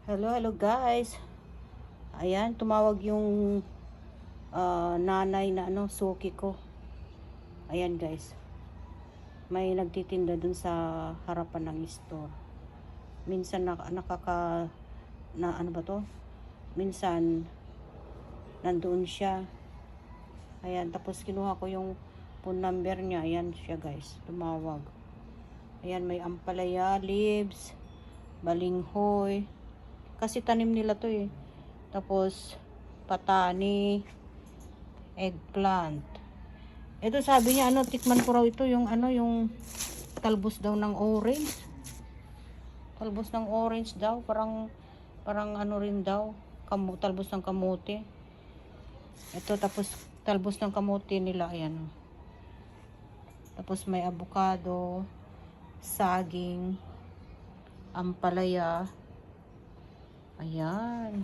Hello guys. Ayan, tumawag yung nanay na suki ko. Ayan guys. May nagtitinda dun sa harapan ng store. Minsan ano ba to? Minsan nandoon siya. Ayan, tapos kinuha ko yung phone number niya. Ayan siya guys, tumawag. Ayan, may ampalaya, leaves, balinghoy. Kasi tanim nila to eh. Tapos, patani, eggplant. Ito sabi niya, tikman ko raw ito, yung talbos daw ng orange. Talbos ng orange daw, parang rin daw, talbos ng kamote. Ito, tapos, talbos ng kamote nila, ayan. Tapos, may avocado, saging, ampalaya. Ayan.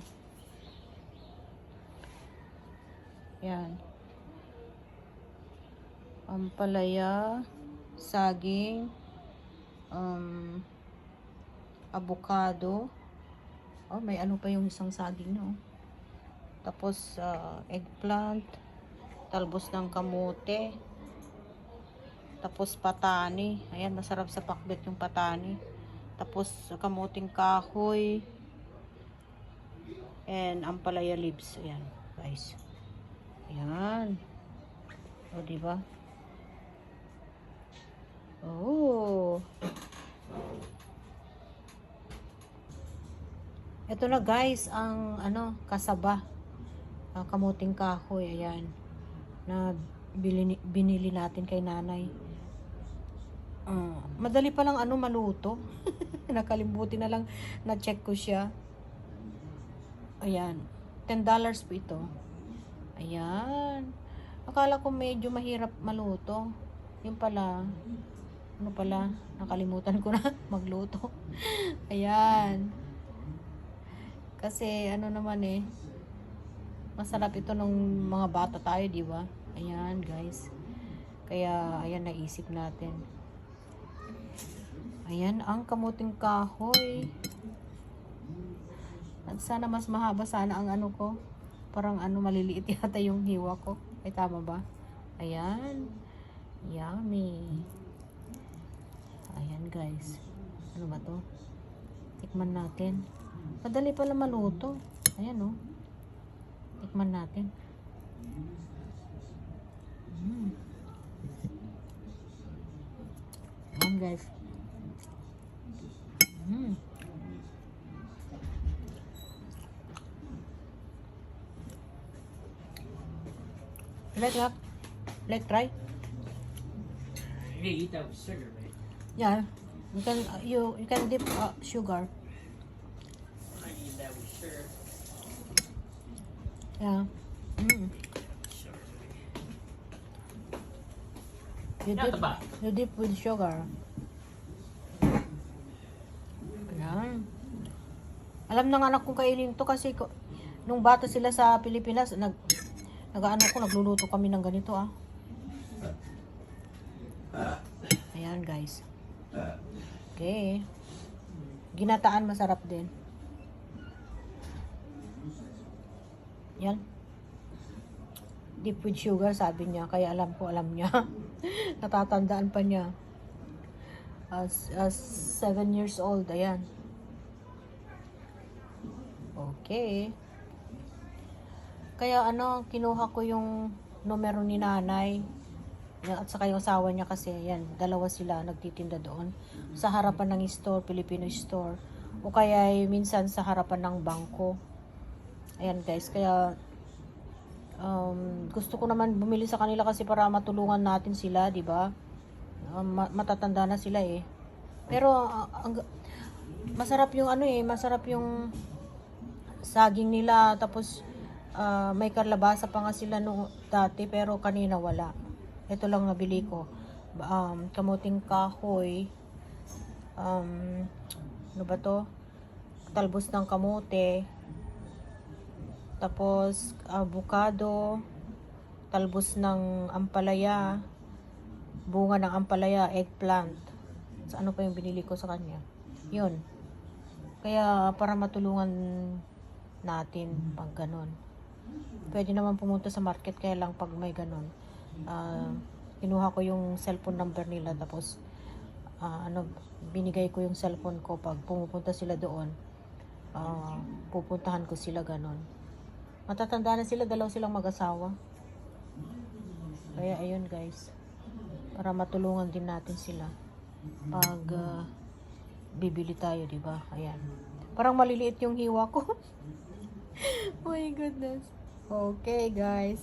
Yan. Ampalaya, saging, avocado. Oh, may ano pa yung isang saging, no? Tapos, eggplant, talbos ng kamote. Tapos, patani. Ayan, masarap sa pakbet yung patani. Tapos, kamuting kahoy. And ampalaya leaves. Ayan, guys. Ayan. O, diba? Oh. Ito na guys, ang kasaba. Kamuting kahoy. Ayan. Na binili natin kay nanay. Madali pa lang maluto. Nakalimutin na lang na check ko siya. Ayan. $10 po ito. Ayan. Akala ko medyo mahirap maluto. Yung pala, nakalimutan ko na magluto. Ayan. Kasi naman masarap ito nung mga bata tayo, di ba? Ayan, guys. Kaya, ayan, naisip natin. Ayan, ang kamuting kahoy. At sana mas mahaba sana ang ko. Parang maliliit yata yung hiwa ko. Ay, tama ba? Ayan. Yummy. Ayan, guys. Ano ba to? Tikman natin. Madali pala maluto. Ayan, oh. Tikman natin. Ayan, guys. Like try? You eat that with sugar, right? Yeah. You can dip sugar. I eat that with sugar. Yeah. You dip with sugar. Ayan. Alam ng anak kong kainin to kasi nung bata sila sa Pilipinas, nagluluto kami ng ganito Ayan guys. Okay. Ginataan masarap din. Yan. Dip with sugar sabi niya. Kaya alam niya. Natatandaan pa niya. As 7 years old. Ayan. Okay. Kaya kinuha ko yung numero ni nanay. At saka yung asawa niya kasi, ayan, dalawa sila nagtitinda doon. Sa harapan ng store, Filipino store. O kaya minsan sa harapan ng bangko. Ayan guys, kaya gusto ko naman bumili sa kanila kasi para matulungan natin sila, di ba? Matatanda na sila eh. Pero masarap yung masarap yung saging nila, tapos may kalabasa pa nga sila dati pero kanina wala. Ito lang nabili ko. Kamuting kahoy. Ano ba to? Talbos ng kamote. Tapos avocado. Talbos ng ampalaya. Bunga ng ampalaya, eggplant. So, ano pa yung binili ko sa kanya? Yun. Kaya para matulungan natin pag ganun. Pwede naman pumunta sa market, kaya lang pag may ganun. Kinuha ko yung cellphone number nila, tapos binigay ko yung cellphone ko pag pumupunta sila doon. Pupuntahan ko sila ganun. Matatanda na sila, dalaw silang mag-asawa. Kaya ayun guys, para matulungan din natin sila pag bibili tayo, di ba? Ayan. Parang maliliit yung hiwa ko. Oh my goodness. Okay guys.